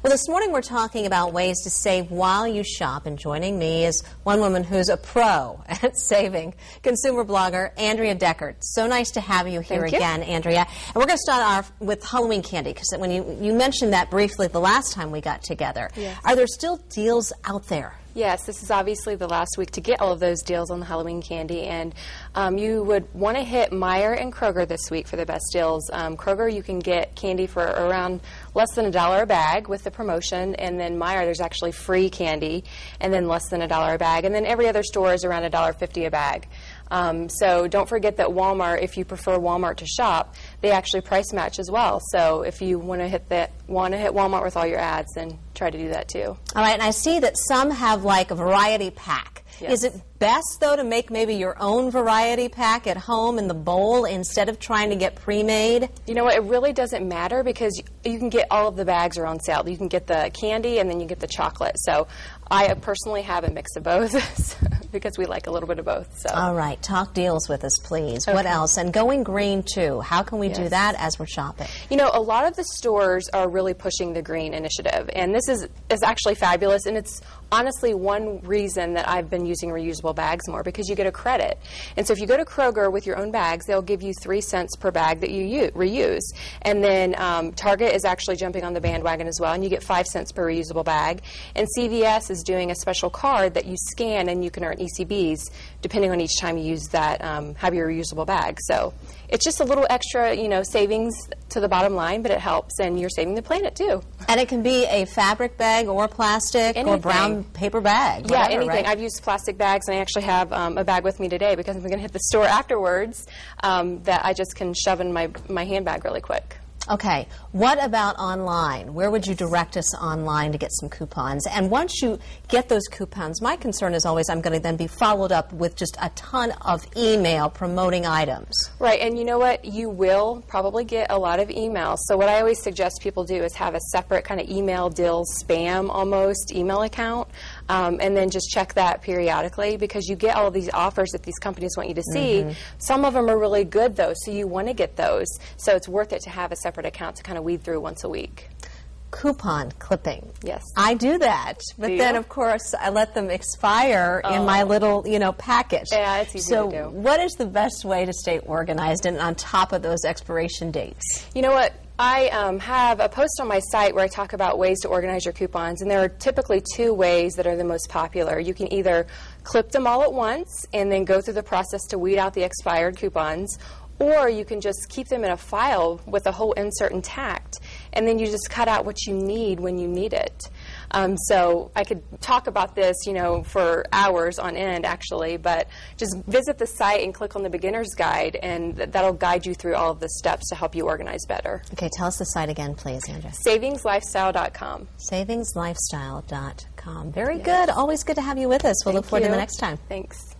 Well, this morning we're talking about ways to save while you shop, and joining me is one woman who's a pro at saving, consumer blogger Andrea Deckert. So nice to have you here again, Andrea. And we're going to start off with Halloween candy, because when you mentioned that briefly the last time we got together. Yes. Are there still deals out there? Yes, this is obviously the last week to get all of those deals on the Halloween candy, and you would want to hit Meijer and Kroger this week for the best deals. Kroger, you can get candy for around less than $1 a bag with the promotion, and then Meijer, there's actually free candy, and then less than $1 a bag, and then every other store is around $1.50 a bag. So don't forget that Walmart, if you prefer Walmart to shop, they actually price match as well. So if you want to hit Walmart with all your ads, then try to do that too. All right, and I see that some have like a variety pack. Yes. Is it best, though, to make maybe your own variety pack at home in the bowl instead of trying to get pre-made? You know what, it really doesn't matter, because you can get all of the bags are on sale. You can get the candy and then you get the chocolate. So I personally have a mix of both because we like a little bit of both. So. All right, talk deals with us, please. Okay. What else? And going green, too. How can we do that as we're shopping? You know, a lot of the stores are really pushing the green initiative, and this is actually fabulous, and it's honestly one reason that I've been using reusable bags more, because you get a credit. And so if you go to Kroger with your own bags, they'll give you 3 cents per bag that you reuse. And then Target is actually jumping on the bandwagon as well, and you get 5 cents per reusable bag. And CVS is doing a special card that you scan and you can earn ECBs depending on each time you use that, have your reusable bag. So it's just a little extra, you know, savings to the bottom line, but it helps, and you're saving the planet too. And it can be a fabric bag or plastic or brown paper bag. Yeah, whatever, anything. right? I've used plastic bags, and I actually have a bag with me today because I'm going to hit the store afterwards that I just can shove in my handbag really quick. Okay, what about online? Where would you direct us online to get some coupons? And once you get those coupons, my concern is always I'm going to then be followed up with just a ton of email promoting items. Right, and you know what? You will probably get a lot of emails. So what I always suggest people do is have a separate kind of email deals spam almost email account, and then just check that periodically, because you get all of these offers that these companies want you to see. Some of them are really good, though, so you want to get those. So it's worth it to have a separate account to kind of weed through once a week. Coupon clipping. Yes. I do that, but then of course I let them expire in my little, package. Yeah, it's easy to do. So what is the best way to stay organized and on top of those expiration dates? You know what? I have a post on my site where I talk about ways to organize your coupons, and there are typically 2 ways that are the most popular. You can either clip them all at once and then go through the process to weed out the expired coupons, or you can just keep them in a file with the whole insert intact, and then you just cut out what you need when you need it. So I could talk about this, for hours on end, actually, but just visit the site and click on the beginner's guide, and that'll guide you through all of the steps to help you organize better. Okay, tell us the site again, please, Andrea. SavingsLifestyle.com. SavingsLifestyle.com. Very good. Always good to have you with us. We'll look forward to the next time. Thanks.